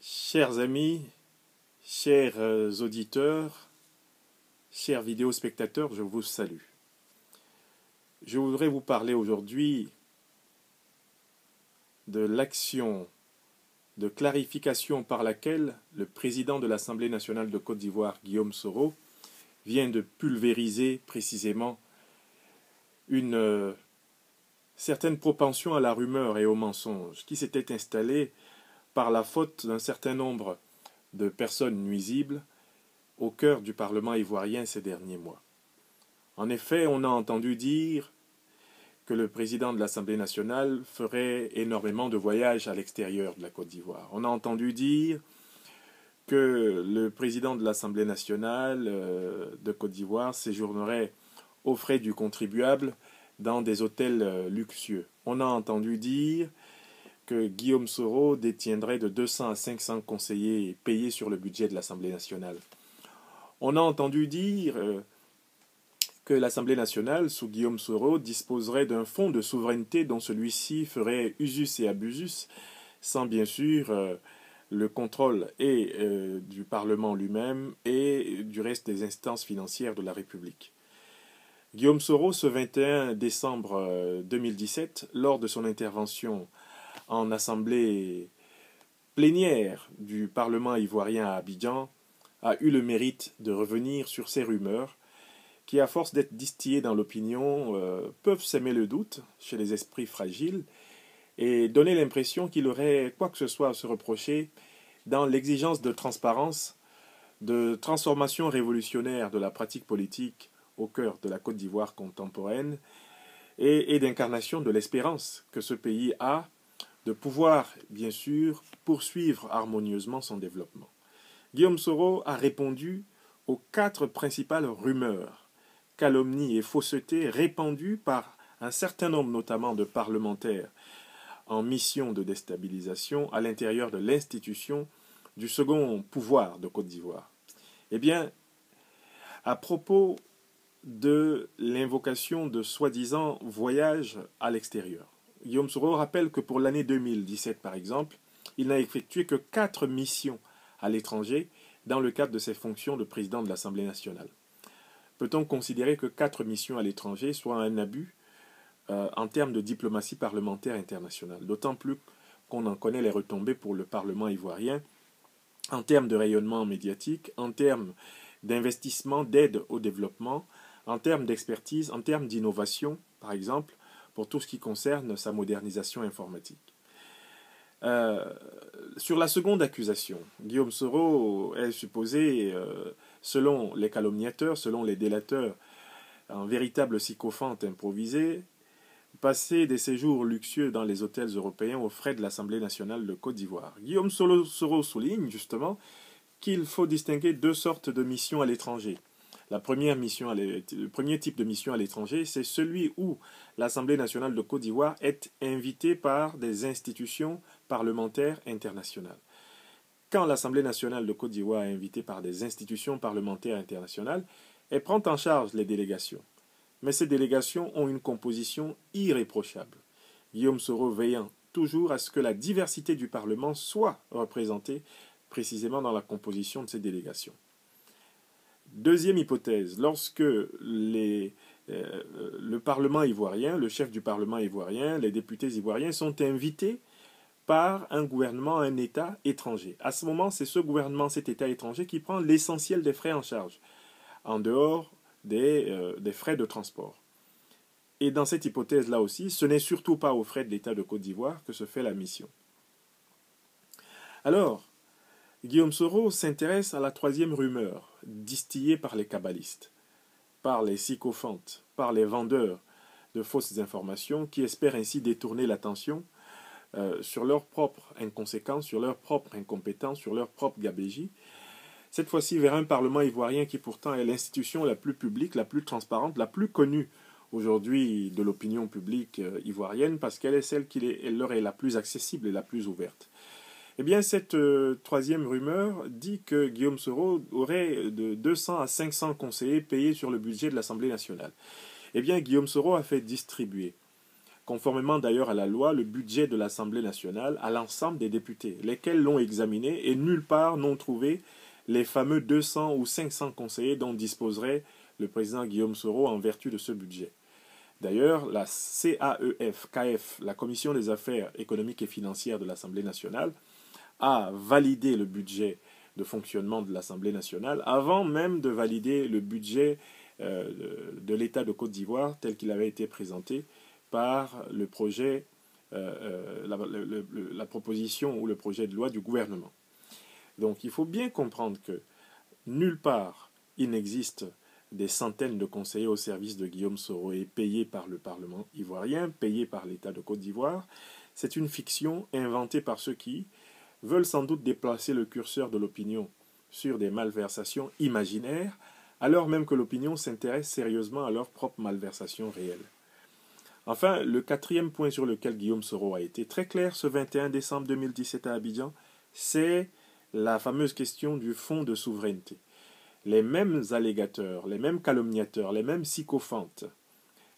Chers amis, chers auditeurs, chers vidéospectateurs, je vous salue. Je voudrais vous parler aujourd'hui de l'action de clarification par laquelle le président de l'Assemblée nationale de Côte d'Ivoire, Guillaume Soro, vient de pulvériser précisément une certaine propension à la rumeur et au mensonge qui s'était installée par la faute d'un certain nombre de personnes nuisibles au cœur du Parlement ivoirien ces derniers mois. En effet, on a entendu dire que le président de l'Assemblée nationale ferait énormément de voyages à l'extérieur de la Côte d'Ivoire. On a entendu dire que le président de l'Assemblée nationale de Côte d'Ivoire séjournerait aux frais du contribuable dans des hôtels luxueux. On a entendu dire que Guillaume Soro détiendrait de 200 à 500 conseillers payés sur le budget de l'Assemblée nationale. On a entendu dire que l'Assemblée nationale, sous Guillaume Soro, disposerait d'un fonds de souveraineté dont celui-ci ferait usus et abusus, sans bien sûr le contrôle du Parlement lui-même et du reste des instances financières de la République. Guillaume Soro, ce 21 décembre 2017, lors de son intervention en assemblée plénière du Parlement ivoirien à Abidjan, a eu le mérite de revenir sur ces rumeurs qui, à force d'être distillées dans l'opinion, peuvent s'aimer le doute chez les esprits fragiles et donner l'impression qu'il aurait quoi que ce soit à se reprocher dans l'exigence de transparence, de transformation révolutionnaire de la pratique politique au cœur de la Côte d'Ivoire contemporaine et d'incarnation de l'espérance que ce pays a de pouvoir, bien sûr, poursuivre harmonieusement son développement. Guillaume Soro a répondu aux 4 principales rumeurs, calomnies et faussetés répandues par un certain nombre notamment de parlementaires en mission de déstabilisation à l'intérieur de l'institution du second pouvoir de Côte d'Ivoire. Eh bien, à propos de l'invocation de soi-disant voyages à l'extérieur, Guillaume Soro rappelle que pour l'année 2017, par exemple, il n'a effectué que 4 missions à l'étranger dans le cadre de ses fonctions de président de l'Assemblée nationale. Peut-on considérer que 4 missions à l'étranger soient un abus en termes de diplomatie parlementaire internationale, d'autant plus qu'on en connaît les retombées pour le Parlement ivoirien en termes de rayonnement médiatique, en termes d'investissement, d'aide au développement, en termes d'expertise, en termes d'innovation, par exemple, pour tout ce qui concerne sa modernisation informatique. Sur la seconde accusation, Guillaume Soro est supposé, selon les calomniateurs, selon les délateurs, en véritable sycophante improvisé, passer des séjours luxueux dans les hôtels européens aux frais de l'Assemblée nationale de Côte d'Ivoire. Guillaume Soro souligne justement qu'il faut distinguer 2 sortes de missions à l'étranger. Le premier type de mission à l'étranger, c'est celui où l'Assemblée nationale de Côte d'Ivoire est invitée par des institutions parlementaires internationales. Quand l'Assemblée nationale de Côte d'Ivoire est invitée par des institutions parlementaires internationales, elle prend en charge les délégations. Mais ces délégations ont une composition irréprochable. Guillaume Soro veillant toujours à ce que la diversité du Parlement soit représentée précisément dans la composition de ces délégations. Deuxième hypothèse, lorsque le Parlement ivoirien, le chef du Parlement ivoirien, les députés ivoiriens sont invités par un gouvernement, un État étranger. À ce moment, c'est ce gouvernement, cet État étranger qui prend l'essentiel des frais en charge, en dehors des frais de transport. Et dans cette hypothèse-là aussi, ce n'est surtout pas aux frais de l'État de Côte d'Ivoire que se fait la mission. Alors, Guillaume Soro s'intéresse à la 3e rumeur, distillée par les kabbalistes, par les sycophantes, par les vendeurs de fausses informations qui espèrent ainsi détourner l'attention sur leur propre inconséquence, sur leur propre incompétence, sur leur propre gabégie, cette fois-ci vers un Parlement ivoirien qui pourtant est l'institution la plus publique, la plus transparente, la plus connue aujourd'hui de l'opinion publique ivoirienne parce qu'elle est celle qui leur est la plus accessible et la plus ouverte. Eh bien, cette 3e rumeur dit que Guillaume Soro aurait de 200 à 500 conseillers payés sur le budget de l'Assemblée nationale. Eh bien, Guillaume Soro a fait distribuer conformément d'ailleurs à la loi, le budget de l'Assemblée nationale à l'ensemble des députés, lesquels l'ont examiné et nulle part n'ont trouvé les fameux 200 ou 500 conseillers dont disposerait le président Guillaume Soro en vertu de ce budget. D'ailleurs, la CAEF, la Commission des affaires économiques et financières de l'Assemblée nationale, a validé le budget de fonctionnement de l'Assemblée nationale avant même de valider le budget de l'État de Côte d'Ivoire tel qu'il avait été présenté par le projet, la proposition ou le projet de loi du gouvernement. Donc il faut bien comprendre que nulle part il n'existe des centaines de conseillers au service de Guillaume Soro et payés par le Parlement ivoirien, payés par l'État de Côte d'Ivoire. C'est une fiction inventée par ceux qui veulent sans doute déplacer le curseur de l'opinion sur des malversations imaginaires, alors même que l'opinion s'intéresse sérieusement à leurs propres malversations réelles. Enfin, le quatrième point sur lequel Guillaume Soro a été très clair ce 21 décembre 2017 à Abidjan, c'est la fameuse question du fonds de souveraineté. Les mêmes allégateurs, les mêmes calomniateurs, les mêmes sycophantes,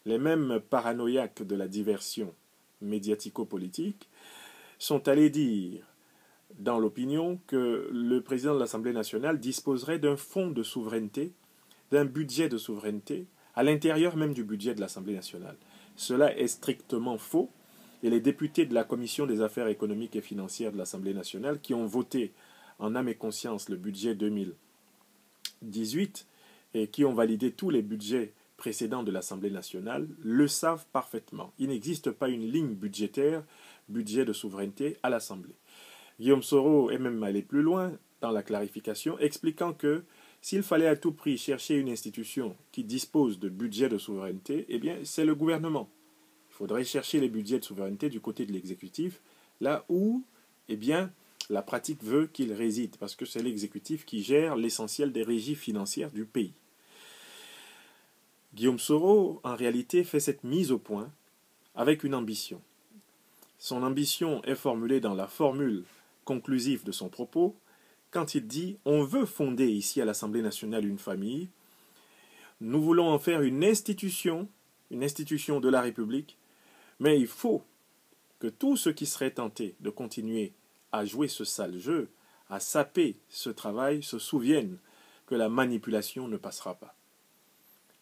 les mêmes paranoïaques de la diversion médiatico-politique sont allés dire dans l'opinion que le président de l'Assemblée nationale disposerait d'un fonds de souveraineté, d'un budget de souveraineté, à l'intérieur même du budget de l'Assemblée nationale. Cela est strictement faux, et les députés de la Commission des affaires économiques et financières de l'Assemblée nationale, qui ont voté en âme et conscience le budget 2018 et qui ont validé tous les budgets précédents de l'Assemblée nationale, le savent parfaitement. Il n'existe pas une ligne budgétaire, budget de souveraineté à l'Assemblée. Guillaume Soro est même allé plus loin dans la clarification, expliquant que s'il fallait à tout prix chercher une institution qui dispose de budget de souveraineté, eh bien, c'est le gouvernement. Il faudrait chercher les budgets de souveraineté du côté de l'exécutif, là où, eh bien, la pratique veut qu'il réside, parce que c'est l'exécutif qui gère l'essentiel des régies financières du pays. Guillaume Soro, en réalité, fait cette mise au point avec une ambition. Son ambition est formulée dans la formule conclusive de son propos, quand il dit « On veut fonder ici à l'Assemblée nationale une famille, nous voulons en faire une institution de la République, mais il faut que tous ceux qui seraient tentés de continuer à jouer ce sale jeu, à saper ce travail, se souviennent que la manipulation ne passera pas. »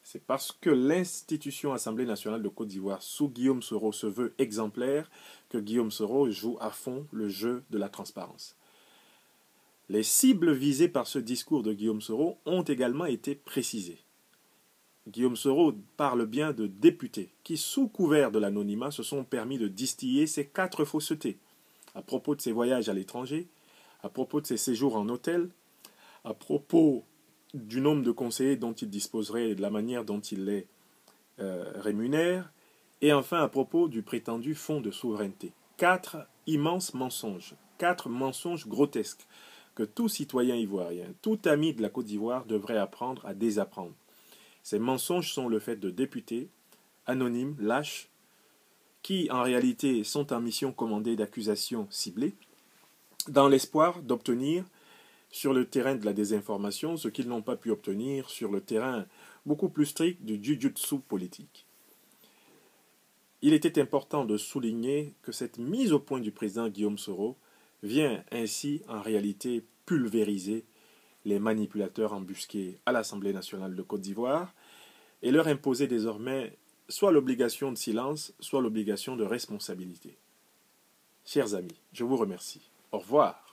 C'est parce que l'institution Assemblée nationale de Côte d'Ivoire sous Guillaume Soro se veut exemplaire que Guillaume Soro joue à fond le jeu de la transparence. Les cibles visées par ce discours de Guillaume Soro ont également été précisées. Guillaume Soro parle bien de députés qui, sous couvert de l'anonymat, se sont permis de distiller ces 4 faussetés à propos de ses voyages à l'étranger, à propos de ses séjours en hôtel, à propos du nombre de conseillers dont il disposerait et de la manière dont il les rémunère, et enfin à propos du prétendu fonds de souveraineté. 4 immenses mensonges, 4 mensonges grotesques que tout citoyen ivoirien, tout ami de la Côte d'Ivoire devrait apprendre à désapprendre. Ces mensonges sont le fait de députés anonymes, lâches, qui en réalité sont en mission commandée d'accusations ciblées, dans l'espoir d'obtenir sur le terrain de la désinformation ce qu'ils n'ont pas pu obtenir sur le terrain beaucoup plus strict du jujutsu politique. Il était important de souligner que cette mise au point du président Guillaume Soro vient ainsi en réalité pulvériser les manipulateurs embusqués à l'Assemblée nationale de Côte d'Ivoire et leur imposer désormais soit l'obligation de silence, soit l'obligation de responsabilité. Chers amis, je vous remercie. Au revoir.